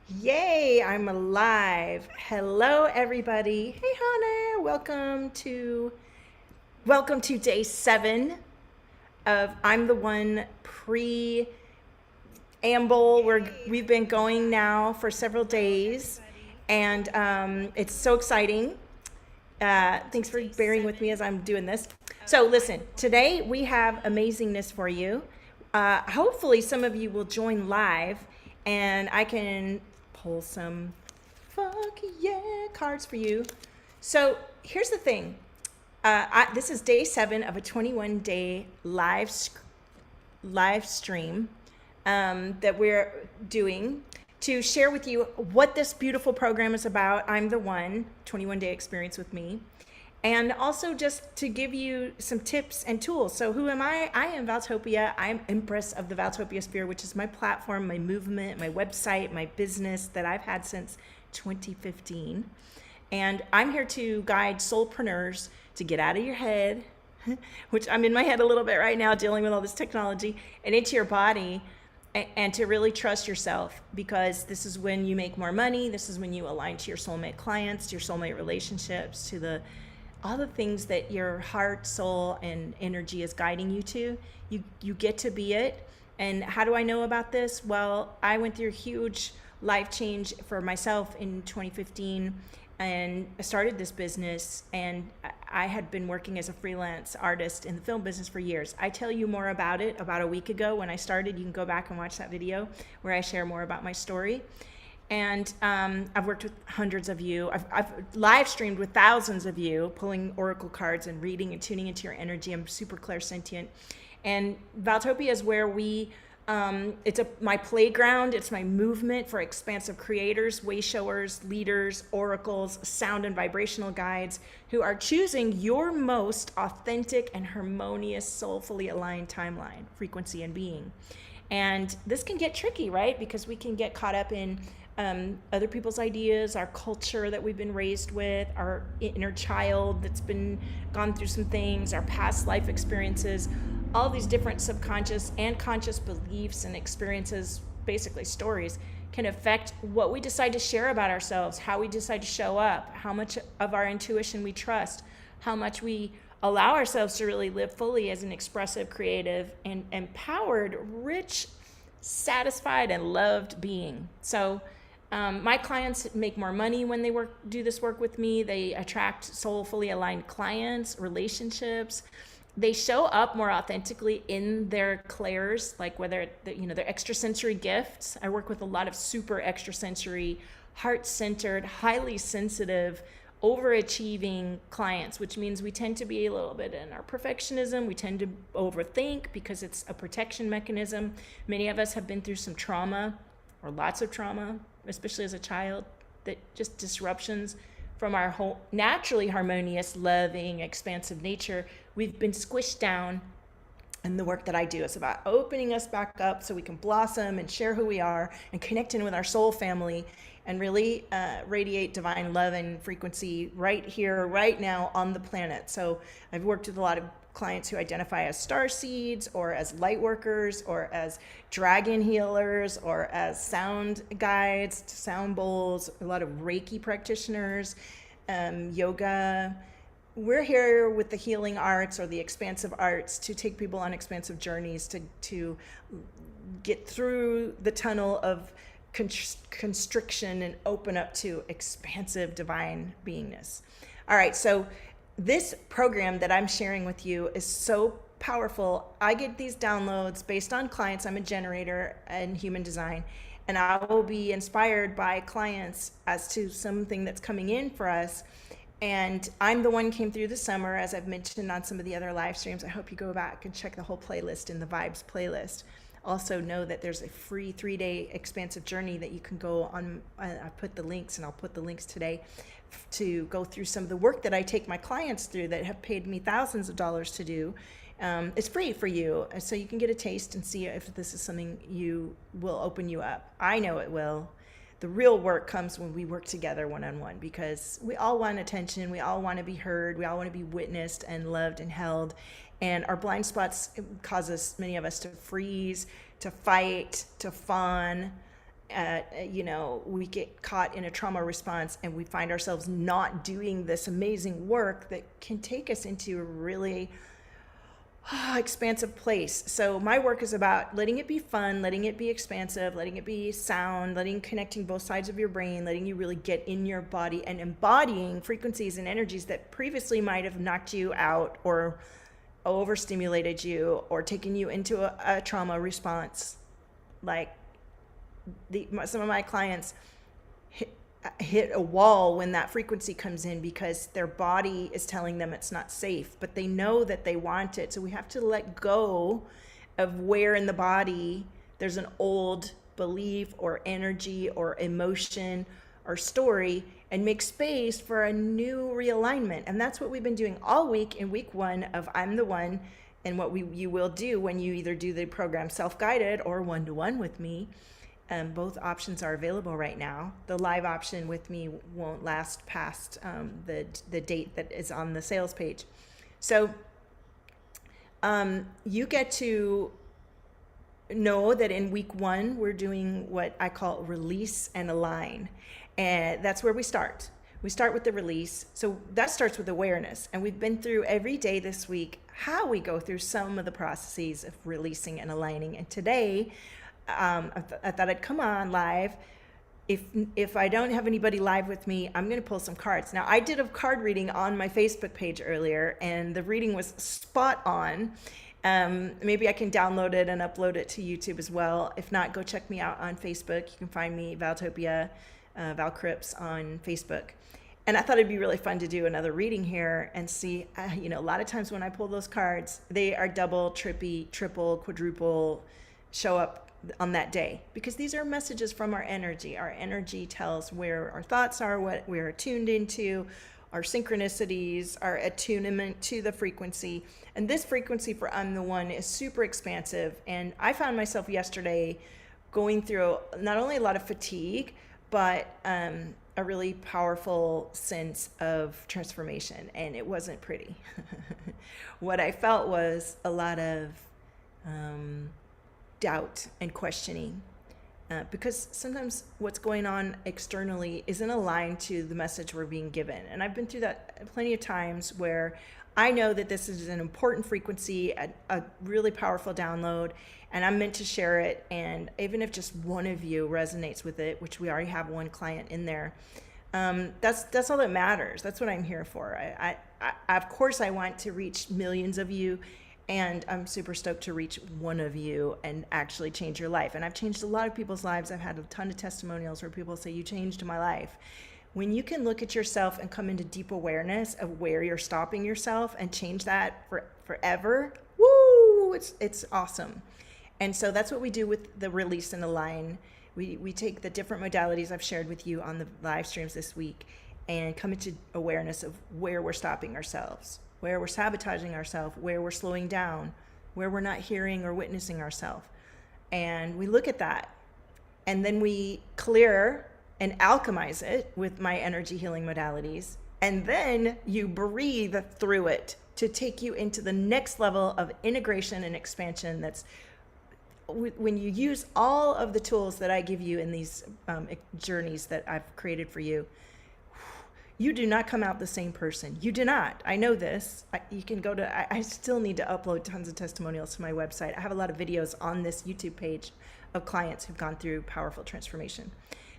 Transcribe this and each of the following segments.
Yay, I'm alive. Hello everybody. Hey Hannah, welcome to day 7 of I'm the One pre-amble. We've been going now for several days and it's so exciting. Thanks for bearing with me as I'm doing this. So listen, today we have amazingness for you. Hopefully some of you will join live and I can pull some fuck yeah cards for you. So here's the thing. This is day 7 of a 21-day live stream that we're doing to share with you what this beautiful program is about. I'm the One, 21-day experience with me. And also just to give you some tips and tools. So who am I? I am Valtopia. I'm Empress of the Valtopia Sphere, which is my platform, my movement, my website, my business that I've had since 2015. And I'm here to guide soulpreneurs to get out of your head, which I'm in my head a little bit right now dealing with all this technology, and into your body, and to really trust yourself, because this is when you make more money. This is when you align to your soulmate clients, to your soulmate relationships, to all the things that your heart, soul, and energy is guiding you to. You get to be it. And how do I know about this? Well, I went through a huge life change for myself in 2015 and I started this business, and I had been working as a freelance artist in the film business for years. I tell you more about it about a week ago when I started. You can go back and watch that video where I share more about my story. And I've worked with hundreds of you. I've live streamed with thousands of you, pulling oracle cards and reading and tuning into your energy. I'm super clairsentient. And Valtopia is where it's my playground. It's my movement for expansive creators, way showers, leaders, oracles, sound and vibrational guides who are choosing your most authentic and harmonious, soulfully aligned timeline, frequency, and being. And this can get tricky, right? Because we can get caught up in other people's ideas, our culture that we've been raised with, our inner child that's been gone through some things, our past life experiences, all these different subconscious and conscious beliefs and experiences, basically stories, can affect what we decide to share about ourselves, how we decide to show up, how much of our intuition we trust, how much we allow ourselves to really live fully as an expressive, creative, and empowered, rich, satisfied, and loved being. So my clients make more money when they do this work with me. They attract soulfully aligned clients, relationships. They show up more authentically in their clairs, like whether their extrasensory gifts. I work with a lot of super extrasensory, heart-centered, highly sensitive, overachieving clients, which means we tend to be a little bit in our perfectionism. We tend to overthink because it's a protection mechanism. Many of us have been through some trauma, or lots of trauma, especially as a child, that just disruptions from our whole naturally harmonious, loving, expansive nature. We've been squished down, and the work that I do is about opening us back up so we can blossom and share who we are and connect in with our soul family and really radiate divine love and frequency right here, right now on the planet. So I've worked with a lot of clients who identify as star seeds or as light workers or as dragon healers or as sound guides, sound bowls, a lot of Reiki practitioners, yoga. We're here with the healing arts or the expansive arts to take people on expansive journeys to get through the tunnel of constriction and open up to expansive divine beingness. All right, so this program that I'm sharing with you is so powerful. I get these downloads based on clients. I'm a generator in human design, and I will be inspired by clients as to something that's coming in for us. And I'm the One came through the summer, as I've mentioned on some of the other live streams. I hope you go back and check the whole playlist in the Vibes playlist. Also know that there's a free 3-day expansive journey that you can go on. I put the links, and I'll put the links today, to go through some of the work that I take my clients through that have paid me thousands of dollars to do. It's free for you, so you can get a taste and see if this is something you will open you up. I know it will. The real work comes when we work together one-on-one, because we all want attention, we all want to be heard, we all want to be witnessed and loved and held. And our blind spots cause many of us to freeze, to fight, to fawn, we get caught in a trauma response and we find ourselves not doing this amazing work that can take us into a really expansive place. So my work is about letting it be fun, letting it be expansive, letting it be sound, connecting both sides of your brain, letting you really get in your body and embodying frequencies and energies that previously might have knocked you out or overstimulated you or taken you into a trauma response. Like some of my clients hit a wall when that frequency comes in because their body is telling them it's not safe, but they know that they want it. So we have to let go of where in the body there's an old belief or energy or emotion or story and make space for a new realignment. And that's what we've been doing all week in week 1 of I'm the One, and what you will do when you either do the program self-guided or one-to-one with me. Both options are available right now. The live option with me won't last past the date that is on the sales page. So you get to know that in week 1, we're doing what I call release and align. And that's where we start. We start with the release. So that starts with awareness. And we've been through every day this week how we go through some of the processes of releasing and aligning. And today, I thought I'd come on live. If I don't have anybody live with me, I'm going to pull some cards. Now, I did a card reading on my Facebook page earlier, and the reading was spot on. Maybe I can download it and upload it to YouTube as well. If not, go check me out on Facebook. You can find me, Valtopia, Val Cripps on Facebook. And I thought it'd be really fun to do another reading here and see, a lot of times when I pull those cards, they are double, triple, quadruple, show up on that day, because these are messages from our energy. Our energy tells where our thoughts are, what we're attuned into, our synchronicities, our attunement to the frequency. And this frequency for I'm the One is super expansive. And I found myself yesterday going through not only a lot of fatigue, but a really powerful sense of transformation. And it wasn't pretty. What I felt was a lot of doubt and questioning, because sometimes what's going on externally isn't aligned to the message we're being given. And I've been through that plenty of times where I know that this is an important frequency, a really powerful download, and I'm meant to share it. And even if just one of you resonates with it, which we already have one client in there, that's all that matters. That's what I'm here for. I of course I want to reach millions of you, and I'm super stoked to reach one of you and actually change your life. And I've changed a lot of people's lives. I've had a ton of testimonials where people say, you changed my life. When you can look at yourself and come into deep awareness of where you're stopping yourself and change that forever, woo, it's awesome. And so that's what we do with the release and align. We take the different modalities I've shared with you on the live streams this week and come into awareness of where we're stopping ourselves, where we're sabotaging ourselves, where we're slowing down, where we're not hearing or witnessing ourselves. And we look at that, and then we clear and alchemize it with my energy healing modalities. And then you breathe through it to take you into the next level of integration and expansion. That's when you use all of the tools that I give you in these journeys that I've created for you. You do not come out the same person. You do not. I know this. You can go to, I still need to upload tons of testimonials to my website. I have a lot of videos on this YouTube page of clients who've gone through powerful transformation.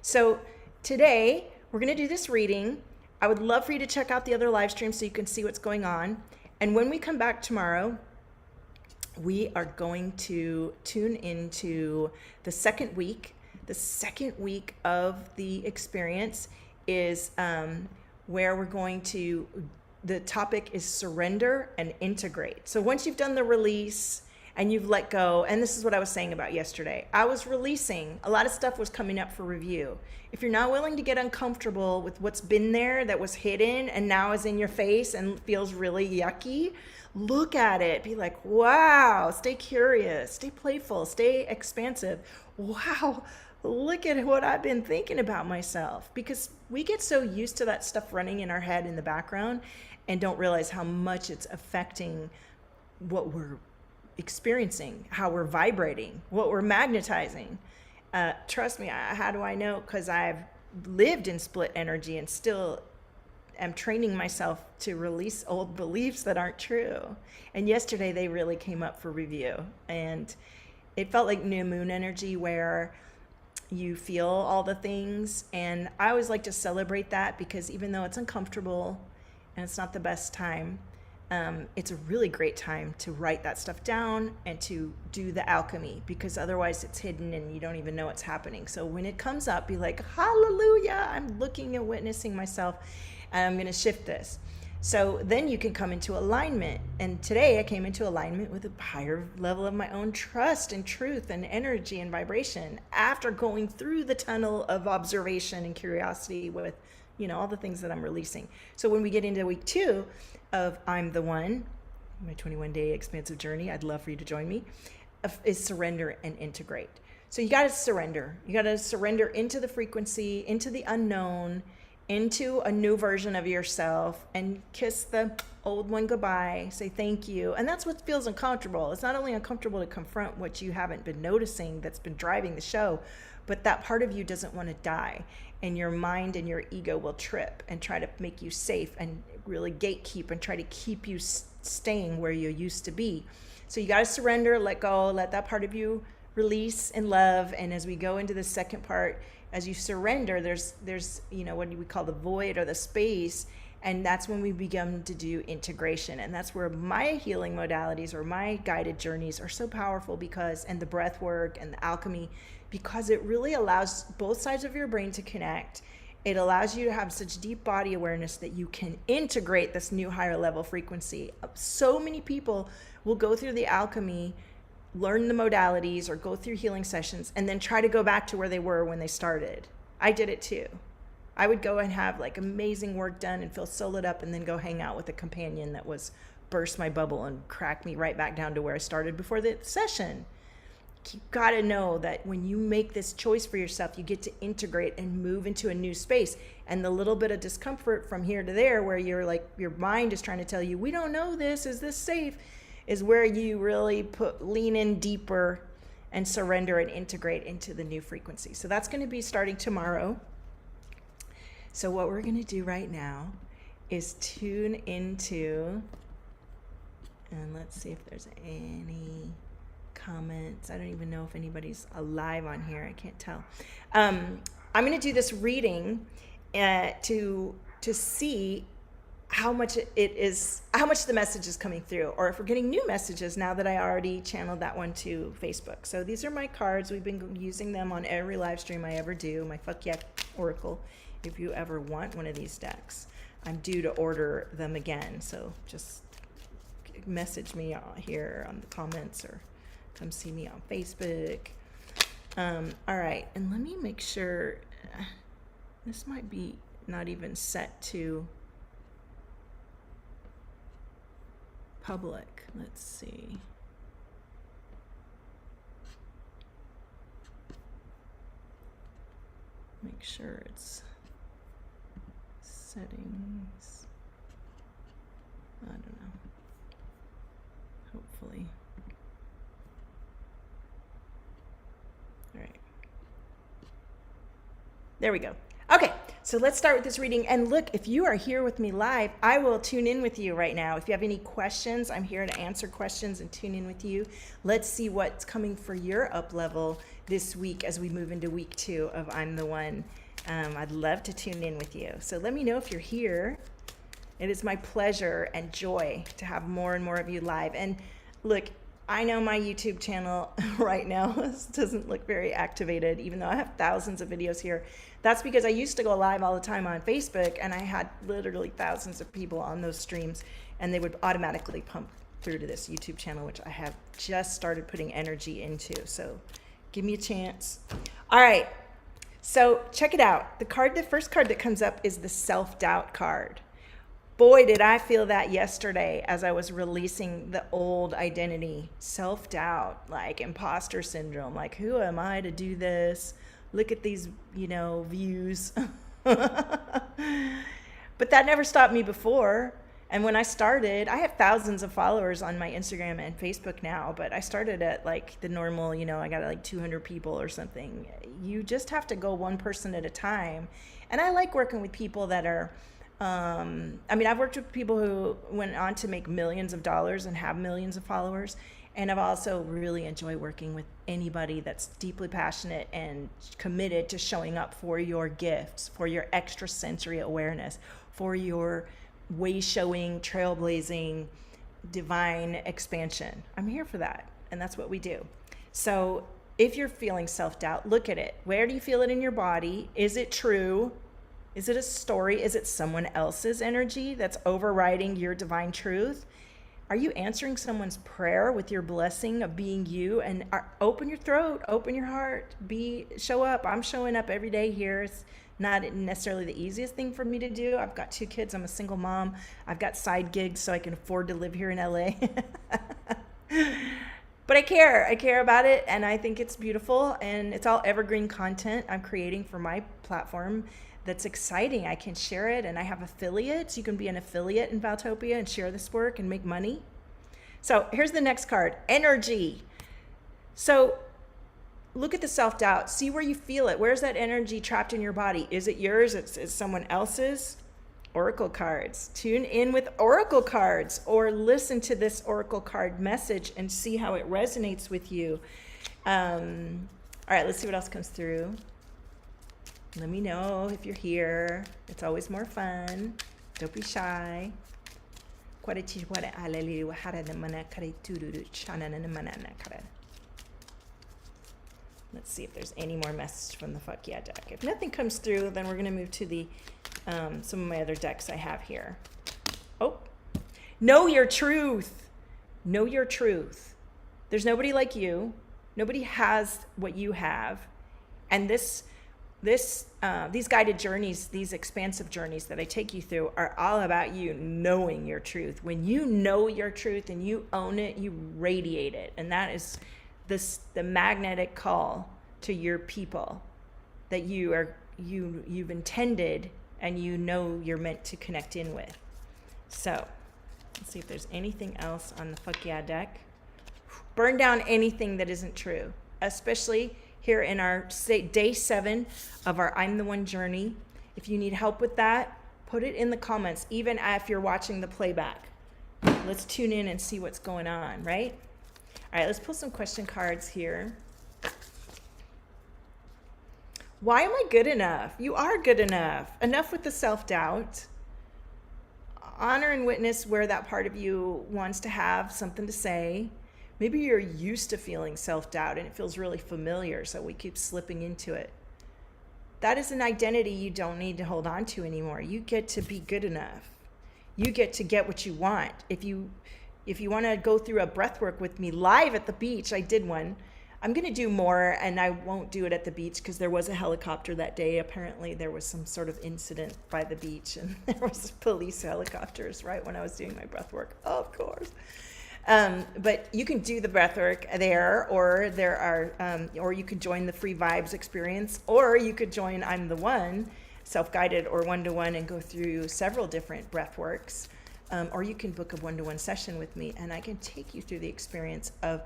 So today we're going to do this reading. I would love for you to check out the other live streams so you can see what's going on. And when we come back tomorrow, we are going to tune into the second week. The second week of the experience is where we're going to, the topic is surrender and integrate. So once you've done the release and you've let go, and this is what I was saying about yesterday, I was releasing, a lot of stuff was coming up for review. If you're not willing to get uncomfortable with what's been there that was hidden and now is in your face and feels really yucky, look at it, be like, wow, stay curious, stay playful, stay expansive. Wow, look at what I've been thinking about myself. Because we get so used to that stuff running in our head in the background and don't realize how much it's affecting what we're experiencing, how we're vibrating, what we're magnetizing. Trust me, how do I know? Because I've lived in split energy and still am training myself to release old beliefs that aren't true. And yesterday they really came up for review. And it felt like new moon energy where you feel all the things. And I always like to celebrate that because even though it's uncomfortable and it's not the best time, it's a really great time to write that stuff down and to do the alchemy, because otherwise it's hidden and you don't even know what's happening. So when it comes up, be like, hallelujah, I'm looking and witnessing myself, and I'm going to shift this. So then you can come into alignment. And today I came into alignment with a higher level of my own trust and truth and energy and vibration after going through the tunnel of observation and curiosity with, all the things that I'm releasing. So when we get into week 2 of I'm the One, my 21-day expansive journey, I'd love for you to join me, is surrender and integrate. So you got to surrender. You got to surrender into the frequency, into the unknown, into a new version of yourself, and kiss the old one goodbye, say thank you. And that's what feels uncomfortable. It's not only uncomfortable to confront what you haven't been noticing that's been driving the show, but that part of you doesn't want to die. And your mind and your ego will trip and try to make you safe and really gatekeep and try to keep you staying where you used to be. So you got to surrender, let go, let that part of you release and love. And as we go into the second part, as you surrender, there's what we call the void or the space. And that's when we begin to do integration. And that's where my healing modalities or my guided journeys are so powerful and the breath work and the alchemy, because it really allows both sides of your brain to connect. It allows you to have such deep body awareness that you can integrate this new higher level frequency. So many people will go through the alchemy, learn the modalities, or go through healing sessions and then try to go back to where they were when they started. I did it too. I would go and have amazing work done and feel so lit up, and then go hang out with a companion that was burst my bubble and crack me right back down to where I started before the session. You gotta know that when you make this choice for yourself, you get to integrate and move into a new space. And the little bit of discomfort from here to there, where your mind is trying to tell you, we don't know this, is this safe, is where you really lean in deeper and surrender and integrate into the new frequency. So that's going to be starting tomorrow. So what we're going to do right now is tune into, and let's see if there's any comments. I don't even know if anybody's alive on here. I can't tell. I'm going to do this reading to see how much the message is coming through, or if we're getting new messages now that I already channeled that one to Facebook. So these are my cards. We've been using them on every live stream I ever do, my Fuck Yeah Oracle. If you ever want one of these decks, I'm due to order them again. So just message me here on the comments, or come see me on Facebook. All right, and let me make sure, this might be not even set to public. Let's see. Make sure it's settings. I don't know. Hopefully. All right. There we go. Okay, so let's start with this reading. And look, if you are here with me live, I will tune in with you right now. If you have any questions, I'm here to answer questions and tune in with you. Let's see what's coming for your up level this week as we move into week 2 of I'm the One. I'd love to tune in with you. So let me know if you're here. It is my pleasure and joy to have more and more of you live. And look, I know my YouTube channel right now doesn't look very activated, even though I have thousands of videos here. That's because I used to go live all the time on Facebook, and I had literally thousands of people on those streams, and they would automatically pump through to this YouTube channel, which I have just started putting energy into. So give me a chance. All right. So check it out. The first card that comes up is the self-doubt card. Boy, did I feel that yesterday as I was releasing the old identity. Self-doubt, like imposter syndrome, like who am I to do this? Look at these, views. But that never stopped me before. And when I started, I have thousands of followers on my Instagram and Facebook now, but I started at like the normal, you know, I got like 200 people or something. You just have to go one person at a time. And I like working with people that are, I mean, I've worked with people who went on to make millions of dollars and have millions of followers. And I've also really enjoyed working with anybody that's deeply passionate and committed to showing up for your gifts, for your extrasensory awareness, for your way showing, trailblazing, divine expansion. I'm here for that. And that's what we do. So if you're feeling self-doubt, look at it. Where do you feel it in your body? Is it true? Is it a story? Is it someone else's energy that's overriding your divine truth? Are you answering someone's prayer with your blessing of being you? And open your throat, open your heart, show up. I'm showing up every day here. It's not necessarily the easiest thing for me to do. I've got 2 kids. I'm a single mom. I've got side gigs so I can afford to live here in LA. But I care about it, and I think it's beautiful, and it's all evergreen content I'm creating for my platform. That's exciting. I can share it, and I have affiliates. You can be an affiliate in Valtopia and share this work and make money. So here's the next card, energy. So look at the self-doubt. See where you feel it. Where's that energy trapped in your body? Is it yours? Is it someone else's? Oracle cards. Tune in with oracle cards, or listen to this oracle card message and see how it resonates with you. All right, let's see what else comes through. Let me know if you're here. It's always more fun. Don't be shy. Let's see if there's any more message from the Fuck Yeah deck. If nothing comes through, then we're going to move to the some of my other decks I have here. Oh, know your truth. Know your truth. There's nobody like you. Nobody has what you have. And these guided journeys, these expansive journeys that I take you through are all about you knowing your truth. When you know your truth and you own it, you radiate it. And that is the magnetic call to your people that you've intended and you know you're meant to connect in with. So let's see if there's anything else on the Fuck Yeah deck. Burn down anything that isn't true, especially here in our day 7 of our I'm the One journey. If you need help with that, put it in the comments, even if you're watching the playback. Let's tune in and see what's going on, right? All right, let's pull some question cards here. Why am I good enough? You are good enough. Enough with the self-doubt. Honor and witness where that part of you wants to have something to say. Maybe you're used to feeling self-doubt and it feels really familiar, so we keep slipping into it. That is an identity you don't need to hold on to anymore. You get to be good enough. You get to get what you want. If you want to go through a breath work with me live at the beach, I did one. I'm going to do more, and I won't do it at the beach because there was a helicopter that day. Apparently there was some sort of incident by the beach, and there was police helicopters right when I was doing my breath work. Oh, of course. But you can do the breathwork there, or there are, or you could join the free vibes experience, or you could join I'm the One, self-guided or one-to-one, and go through several different breathworks. Or you can book a one-to-one session with me, and I can take you through the experience of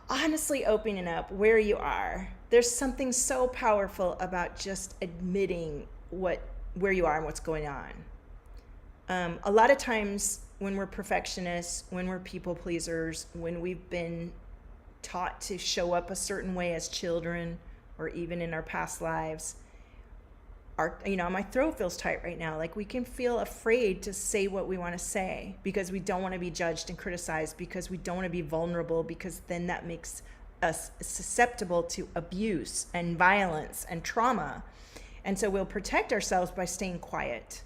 honestly opening up where you are. There's something so powerful about just admitting where you are and what's going on. A lot of times, when we're perfectionists, when we're people pleasers, when we've been taught to show up a certain way as children or even in our past lives, my throat feels tight right now. Like, we can feel afraid to say what we want to say because we don't want to be judged and criticized, because we don't want to be vulnerable, because then that makes us susceptible to abuse and violence and trauma. And so we'll protect ourselves by staying quiet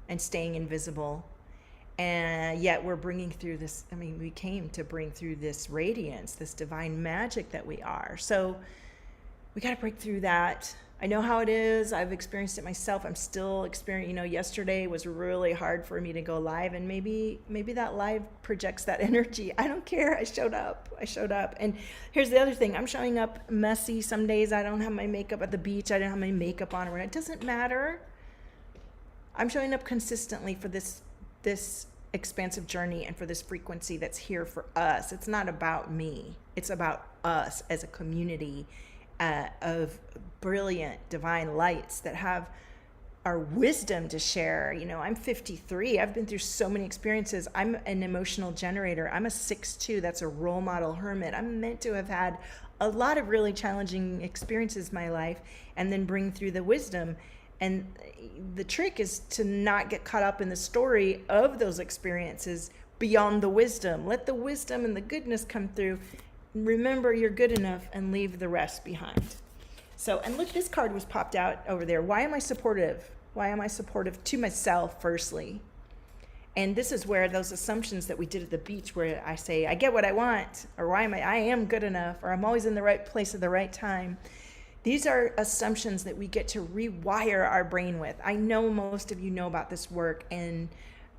and staying invisible. And yet we're bringing through this, we came to bring through this radiance, this divine magic that we are. So we got to break through that. I know how it is. I've experienced it myself. I'm still experiencing, yesterday was really hard for me to go live, and maybe that live projects that energy. I don't care. I showed up. And here's the other thing. I'm showing up messy. Some days I don't have my makeup at the beach. I don't have my makeup on. It doesn't matter. I'm showing up consistently for this expansive journey and for this frequency that's here for us. It's not about me. It's about us as a community of brilliant divine lights that have our wisdom to share. You know, I'm 53. I've been through so many experiences. I'm an emotional generator. I'm a 6'2". That's a role model hermit. I'm meant to have had a lot of really challenging experiences in my life and then bring through the wisdom. And the trick is to not get caught up in the story of those experiences beyond the wisdom. Let the wisdom and the goodness come through. Remember you're good enough and leave the rest behind. So, and look, this card was popped out over there. Why am I supportive? Why am I supportive to myself, firstly? And this is where those assumptions that we did at the beach, where I say, I get what I want, or I am good enough, or I'm always in the right place at the right time. These are assumptions that we get to rewire our brain with. I know most of you know about this work, and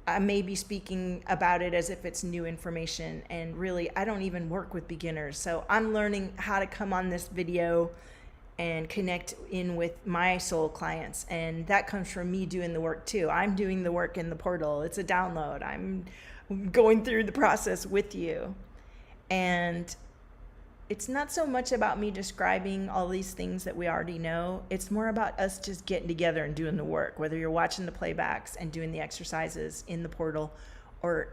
I may be speaking about it as if it's new information. And really, I don't even work with beginners. So I'm learning how to come on this video and connect in with my soul clients. And that comes from me doing the work too. I'm doing the work in the portal. It's a download. I'm going through the process with you. And it's not so much about me describing all these things that we already know. It's more about us just getting together and doing the work, whether you're watching the playbacks and doing the exercises in the portal or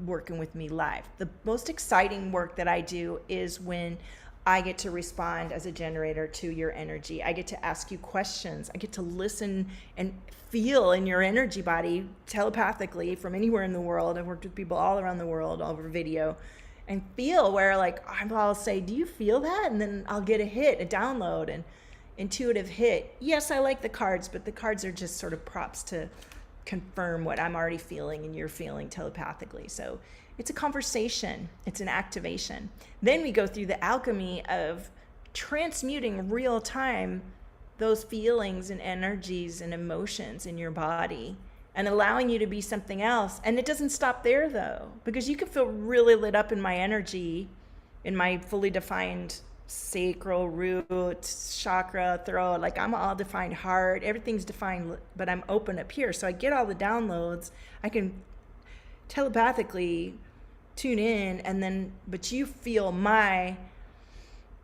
working with me live. The most exciting work that I do is when I get to respond as a generator to your energy. I get to ask you questions. I get to listen and feel in your energy body telepathically from anywhere in the world. I've worked with people all around the world over video, and feel where, like, I'll say, do you feel that? And then I'll get a hit, a download, an intuitive hit. Yes, I like the cards, but the cards are just sort of props to confirm what I'm already feeling and you're feeling telepathically. So it's a conversation, it's an activation. Then we go through the alchemy of transmuting real time those feelings and energies and emotions in your body and allowing you to be something else. And it doesn't stop there though, because you can feel really lit up in my energy, in my fully defined sacral, root, chakra, throat. Like, I'm all defined heart, everything's defined, but I'm open up here. So I get all the downloads. I can telepathically tune in, and then, but you feel my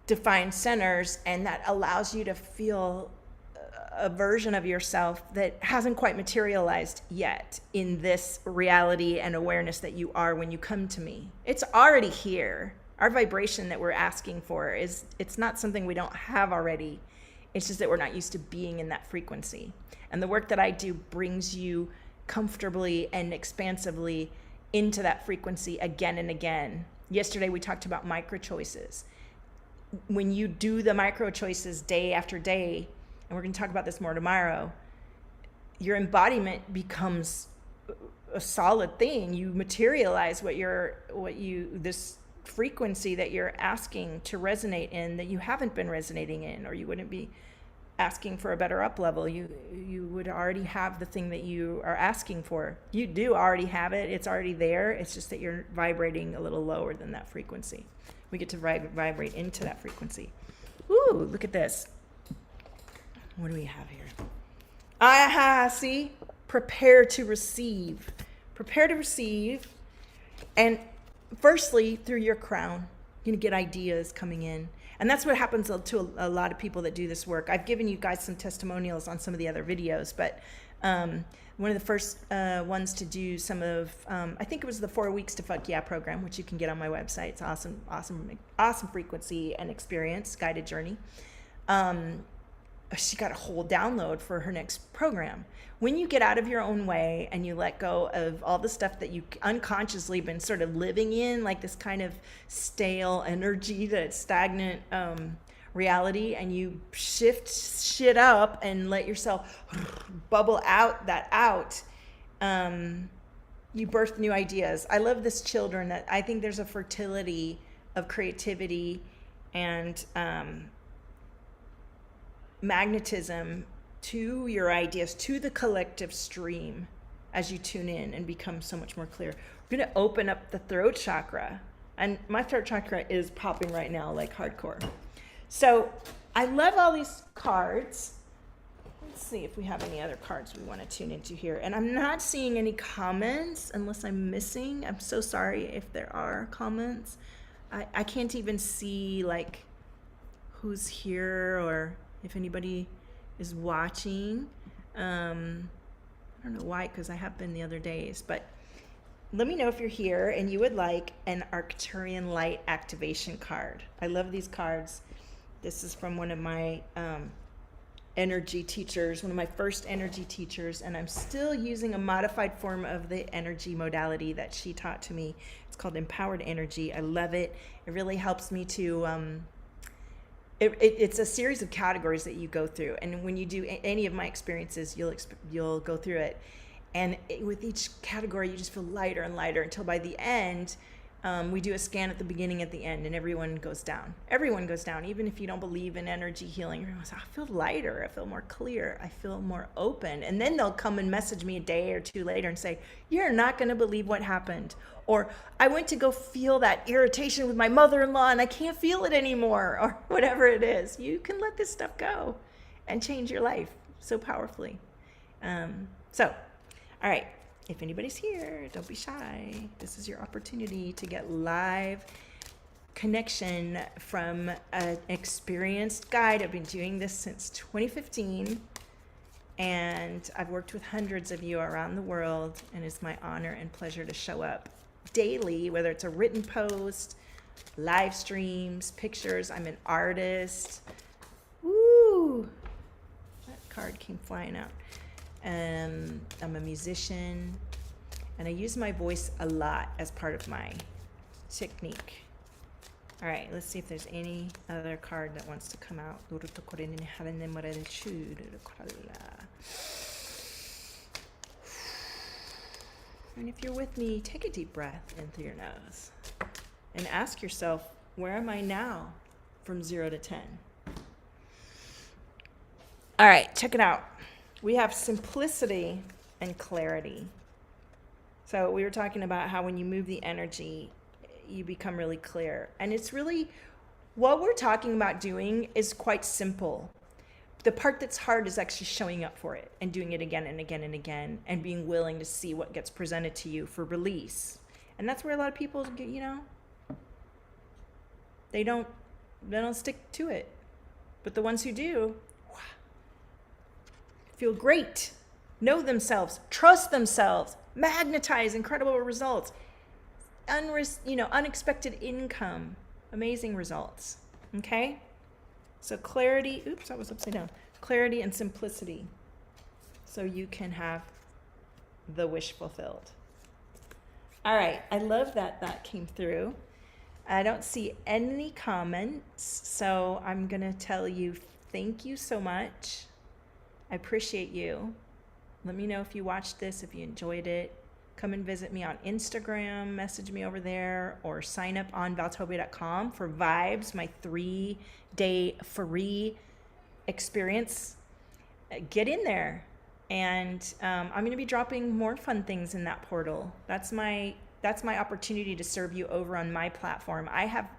defined centers, and that allows you to feel a version of yourself that hasn't quite materialized yet in this reality and awareness that you are when you come to me. It's already here. Our vibration that we're asking for it's not something we don't have already. It's just that we're not used to being in that frequency. And the work that I do brings you comfortably and expansively into that frequency again and again. Yesterday we talked about micro choices. When you do the micro choices day after day, and we're going to talk about this more tomorrow, your embodiment becomes a solid thing. You materialize this frequency that you're asking to resonate in that you haven't been resonating in, or you wouldn't be asking for a better up level. You would already have the thing that you are asking for. You do already have it. It's already there. It's just that you're vibrating a little lower than that frequency. We get to vibrate into that frequency. Ooh, look at this. What do we have here? Aha, see? Prepare to receive. Prepare to receive. And firstly, through your crown, you're going to get ideas coming in. And that's what happens to a lot of people that do this work. I've given you guys some testimonials on some of the other videos, but one of the first ones to do some of, I think it was the 4 Weeks to Fuck Yeah program, which you can get on my website. It's awesome, awesome, awesome frequency and experience, guided journey. She got a whole download for her next program. When you get out of your own way and you let go of all the stuff that you unconsciously been sort of living in, like this kind of stale energy, that stagnant reality, and you shift shit up and let yourself bubble out, you birth new ideas. I love this children. That I think there's a fertility of creativity and magnetism to your ideas, to the collective stream as you tune in and become so much more clear. We're going to open up the throat chakra, and my throat chakra is popping right now like hardcore. So I love all these cards. Let's see if we have any other cards we want to tune into here. And I'm not seeing any comments unless I'm missing. I'm so sorry if there are comments. I can't even see like who's here or if anybody is watching. I don't know why, because I have been the other days, but let me know if you're here and you would like an Arcturian Light activation card. I love these cards. This is from one of my energy teachers, one of my first energy teachers, and I'm still using a modified form of the energy modality that she taught to me. It's called Empowered Energy. I love it. It really helps me to it's a series of categories that you go through, and when you do any of my experiences, you'll go through it, and with each category you just feel lighter and lighter until by the end we do a scan at the beginning, at the end, and everyone goes down. Everyone goes down, even if you don't believe in energy healing. Everyone says, I feel lighter, I feel more clear, I feel more open. And then they'll come and message me a day or two later and say, you're not going to believe what happened. Or I went to go feel that irritation with my mother-in-law and I can't feel it anymore, or whatever it is. You can let this stuff go and change your life so powerfully. All right. If anybody's here, don't be shy. This is your opportunity to get live connection from an experienced guide. I've been doing this since 2015, and I've worked with hundreds of you around the world, and it's my honor and pleasure to show up daily, whether it's a written post, live streams, pictures. I'm an artist. Woo! That card came flying out. I'm a musician, and I use my voice a lot as part of my technique. All right, let's see if there's any other card that wants to come out. And if you're with me, take a deep breath in through your nose and ask yourself, where am I now from 0 to 10? All right, check it out. We have simplicity and clarity. So we were talking about how when you move the energy, you become really clear. And it's really, what we're talking about doing is quite simple. The part that's hard is actually showing up for it and doing it again and again and again, and being willing to see what gets presented to you for release. And that's where a lot of people get, they don't stick to it. But the ones who do, feel great, know themselves, trust themselves, magnetize incredible results, unexpected income, amazing results. Okay? So clarity, oops, that was upside down. Clarity and simplicity, so you can have the wish fulfilled. All right, I love that came through. I don't see any comments, so I'm gonna tell you thank you so much. I appreciate you. Let me know if you watched this, if you enjoyed it. Come and visit me on Instagram, message me over there, or sign up on Valtopia.com for Vibes, my 3-day free experience. Get in there. And I'm going to be dropping more fun things in that portal. That's my opportunity to serve you over on my platform. I have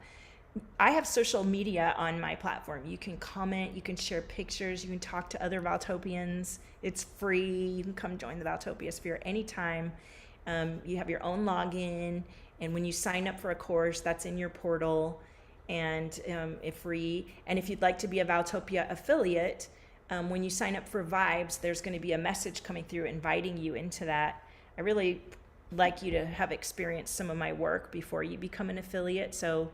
social media on my platform. You can comment, you can share pictures, you can talk to other Valtopians. It's free. You can come join the Valtopia sphere anytime. You have your own login, and when you sign up for a course, that's in your portal, and it's free. And if you'd like to be a Valtopia affiliate, when you sign up for Vibes, there's going to be a message coming through inviting you into that. I really like you to have experienced some of my work before you become an affiliate, so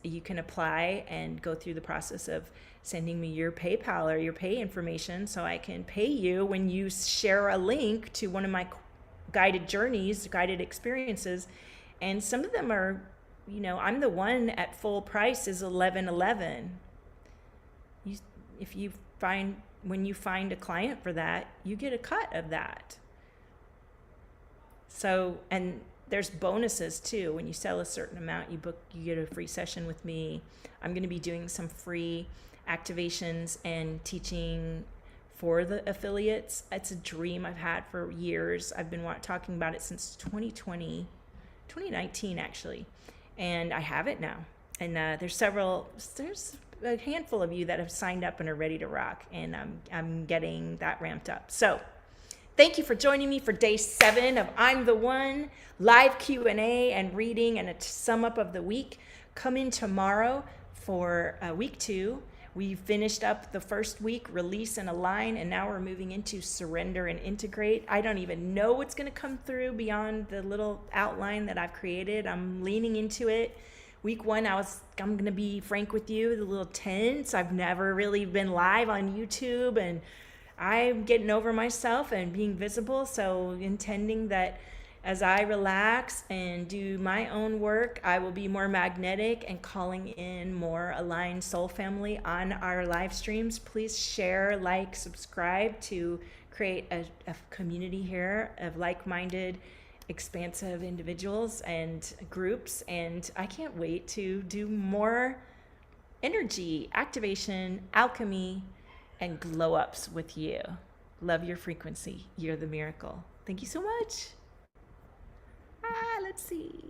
you can apply and go through the process of sending me your PayPal or your pay information so I can pay you when you share a link to one of my guided journeys, guided experiences. And some of them are, I'm the one at full price is $11.11. When you find a client for that, you get a cut of that. So, and there's bonuses too. When you sell a certain amount, you get a free session with me. I'm going to be doing some free activations and teaching for the affiliates. It's a dream I've had for years. I've been talking about it since 2019 actually, and I have it now. And there's a handful of you that have signed up and are ready to rock, and I'm getting that ramped up. So thank you for joining me for day 7 of I'm the One, live Q&A and reading and a sum up of the week. Come in tomorrow for week 2. We finished up the first week, release and align, and now we're moving into surrender and integrate. I don't even know what's going to come through beyond the little outline that I've created. I'm leaning into it. Week 1, I'm going to be frank with you, a little tense. I've never really been live on YouTube, and I'm getting over myself and being visible. So intending that as I relax and do my own work, I will be more magnetic and calling in more aligned soul family on our live streams. Please share, like, subscribe to create a community here of like-minded, expansive individuals and groups. And I can't wait to do more energy, activation, alchemy, and glow ups with you. Love your frequency. You're the miracle. Thank you so much. Let's see.